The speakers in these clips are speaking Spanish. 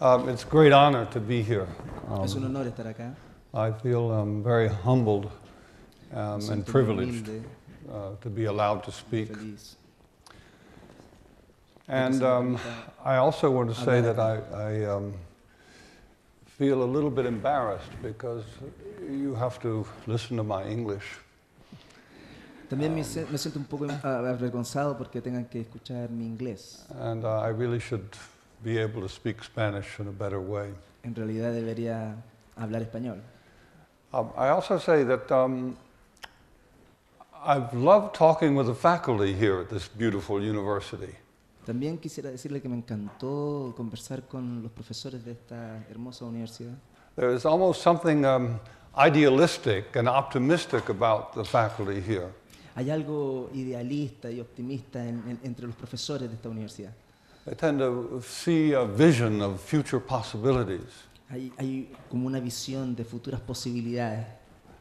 It's a great honor to be here. Es un honor estar acá. I feel very humbled Me and siento muy privileged humilde, to be allowed to speak. feliz. And I also want to say that I feel a little bit embarrassed because you have to listen to my English. También me siento un poco avergonzado porque tengan que escuchar mi inglés. And I really should be able to speak Spanish in a better way. En realidad debería hablar español. I also say that I've loved talking with the faculty here at this beautiful university. También quisiera decirle que me encantó conversar con los profesores de esta hermosa universidad. There is almost something idealistic and optimistic about the faculty here. Hay algo idealista y optimista entre los profesores de esta universidad. They tend to see a vision of future possibilities. Hay como una visión de futuras posibilidades.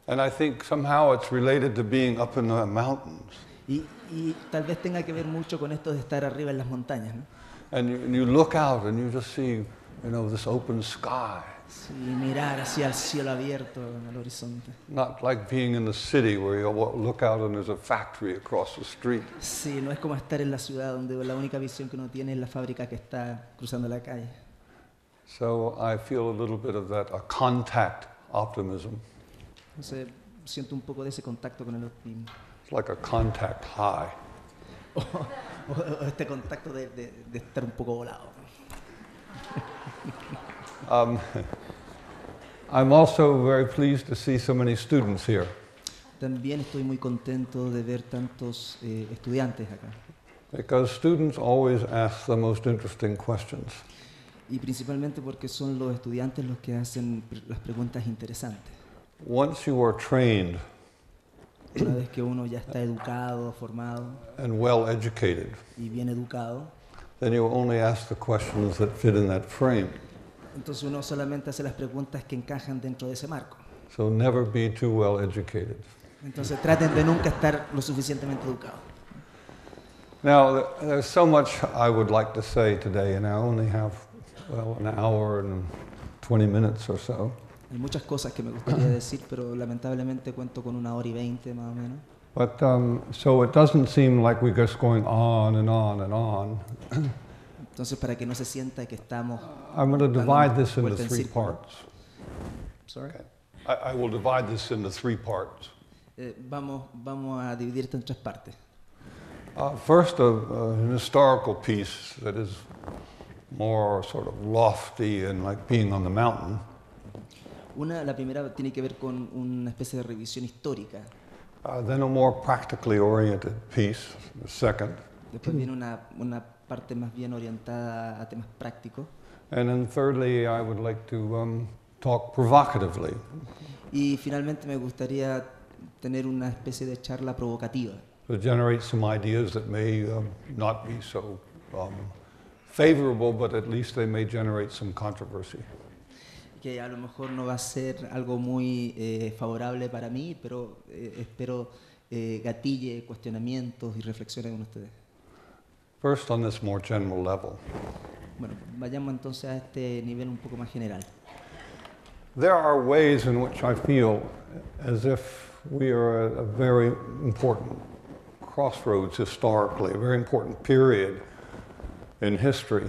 And I think somehow it's related to being up in the mountains. Y tal vez tenga que ver mucho con esto de estar arriba en las montañas, ¿no? And you look out and you just see, this open sky. Sí, mirar hacia el cielo abierto en el horizonte. Not like being in the city where you look out and there's a factory across the street. Sí, no es como estar en la ciudad donde la única visión que uno tiene es la fábrica que está cruzando la calle. So I feel a little bit of that, a contact optimism. Entonces siento un poco de ese contacto con el optimismo. It's like a contact high. O este contacto de estar un poco volado. I'm also very pleased to see so many students here. También estoy muy contento de ver tantos estudiantes acá. Because students always ask the most interesting questions. Y principalmente porque son los estudiantes los que hacen las preguntas interesantes. Once you are trained Una vez que uno ya está educado, formado and well educated, y bien educado, then you only ask the questions that fit in that frame. entonces uno solamente hace las preguntas que encajan dentro de ese marco. So never be too well educated. Entonces traten de nunca estar lo suficientemente educados. Now, there's so much I would like to say today, and I only have, an hour and 20 minutes or so. Hay muchas cosas que me gustaría decir, pero lamentablemente cuento con 1 hora y 20 más o menos. But so it doesn't seem like we're just going on and on and on. Entonces, para que no se sienta que estamos I'm going to dando divide this into vuelta en 3 círculo. parts. Sorry. Okay. I will divide this into 3 parts. Vamos a dividir esto en 3 partes. First, an historical piece that is more sort of lofty and like being on the mountain. La primera tiene que ver con una especie de revisión histórica. Then a more practically oriented piece, the second. Después viene una parte más bien orientada a temas prácticos. And then thirdly, I would like to talk provocatively. Y finalmente me gustaría tener una especie de charla provocativa. To generate some ideas that may not be so favorable, but at least they may generate some controversy. Que a lo mejor no va a ser algo muy favorable para mí, pero espero gatille cuestionamientos y reflexiones con ustedes. First, on this more general level. Bueno, vayamos entonces a este nivel un poco más general. There are ways in which I feel as if we are at a very important crossroads historically, a very important period in history.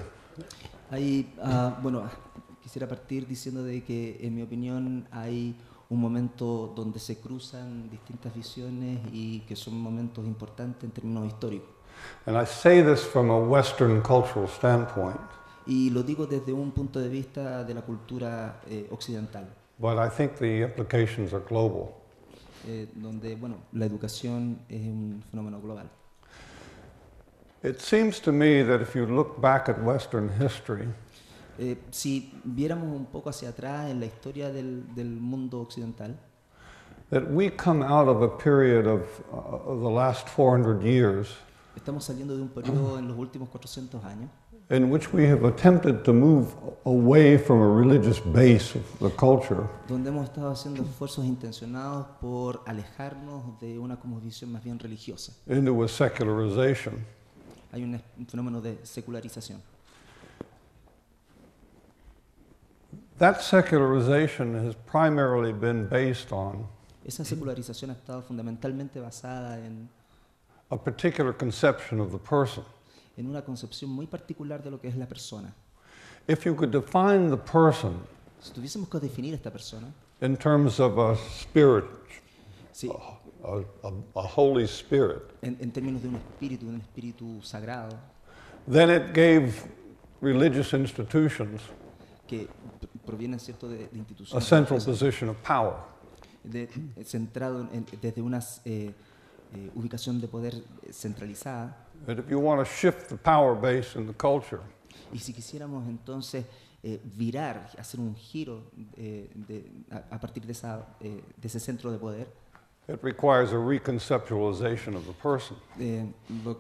Quisiera partir diciendo de que, en mi opinión, hay un momento donde se cruzan distintas visiones y que son momentos importantes en términos históricos. And I say this from a Western cultural standpoint. Y lo digo desde un punto de vista de la cultura occidental. But I think the implications are global. Donde, la educación es un fenómeno global. It seems to me that if you look back at Western history, si viéramos un poco hacia atrás en la historia del mundo occidental, that we come out of a period of the last 400 years estamos saliendo de un periodo en los últimos 400 años in which we have attempted to move away from a religious base of the culture donde hemos estado haciendo esfuerzos intencionados por alejarnos de una cosmovisión más bien religiosa. into a secularization. Hay un fenómeno de secularización. That secularization has primarily been based on Esa secularización ha estado fundamentalmente basada a particular conception of the person. en una concepción muy particular de lo que es la persona. If you could define the person Si tuviésemos que definir a esta persona, in terms of a spirit, sí, a Holy Spirit, en términos de un espíritu sagrado, then it gave religious institutions que provienen cierto de a instituciones central religiosas, position of power. centrado desde una ubicación de poder centralizada. But if you want to shift the power base in the culture, Y si quisiéramos entonces virar, hacer un giro a partir de ese centro de poder, it requires a reconceptualization of the person. lo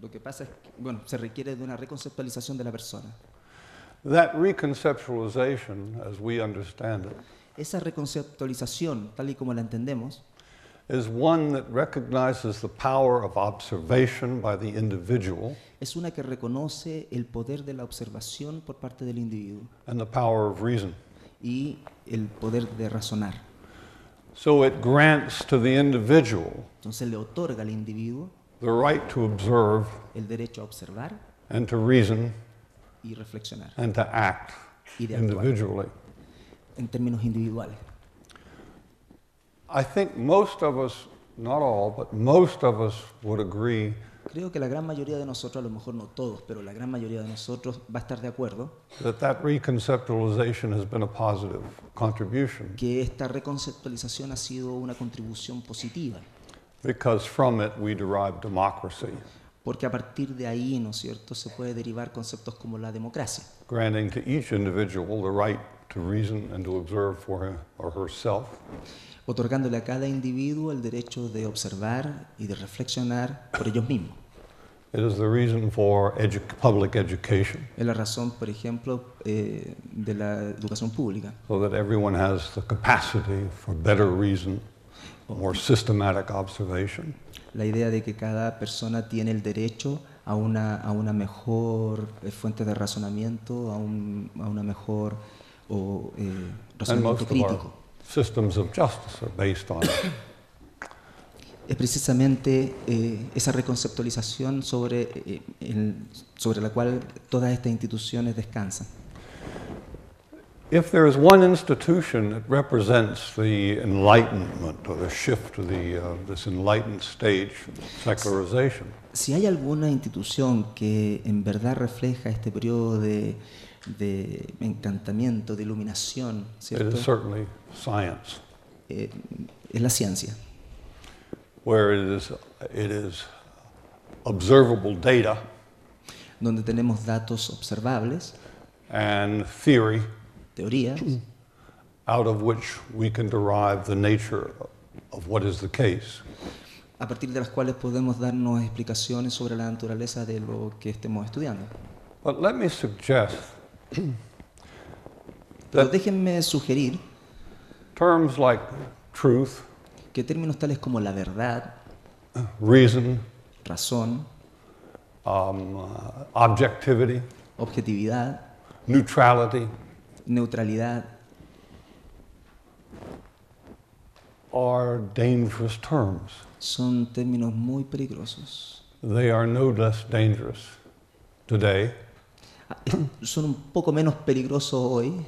que pasa es que, bueno, se requiere de una reconceptualización de la persona. That reconceptualization, as we understand it, Esa reconceptualización, tal y como la entendemos, is one that recognizes the power of observation by the individual es una que reconoce el poder de la observación por parte del individuo and the power of reason. y el poder de razonar. So it grants to the individual Entonces le otorga al individuo the right to observe el derecho a observar and to reason y reflexionar and to act y de actuar individually. en términos individuales. I think most of us, not all, but most of us would agree Creo que la gran mayoría de nosotros, a lo mejor no todos, pero la gran mayoría de nosotros va a estar de acuerdo that reconceptualization has been a positive contribution que esta reconceptualización ha sido una contribución positiva, because from it we derive democracy, porque a partir de ahí, ¿no es cierto?, se puede derivar conceptos como la democracia, granting to each individual the right to reason and to observe for him or herself, otorgándole a cada individuo el derecho de observar y de reflexionar por ellos mismos. It is the reason for public education, Es la razón, por ejemplo, de la educación pública, so that everyone has the capacity for better reason, more systematic observation, la idea de que cada persona tiene el derecho a una mejor fuente de razonamiento, a una mejor and razonamiento most of our crítico. systems of justice are based on it. Es precisamente esa reconceptualización sobre la cual todas estas instituciones descansan. If there is one institution that represents the enlightenment or the shift to this enlightened stage of secularization, Si hay alguna institución que en verdad refleja este periodo de encantamiento, de iluminación, it ¿cierto? is certainly science, Es la ciencia, where it is observable data donde tenemos datos observables, and theory teorías, out of which we can derive the nature of what is the case. a partir de las cuales podemos darnos explicaciones sobre la naturaleza de lo que estemos estudiando. But let me suggest Pero that déjenme sugerir terms like truth, que términos tales como la verdad, reason, razón, objectivity, objetividad, neutrality neutralidad, are dangerous terms. son términos muy peligrosos. They are no less dangerous today Son un poco menos peligrosos hoy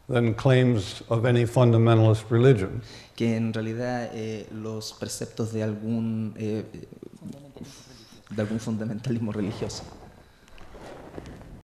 than claims of any fundamentalist religion. que en realidad los preceptos de algún fundamentalismo religioso.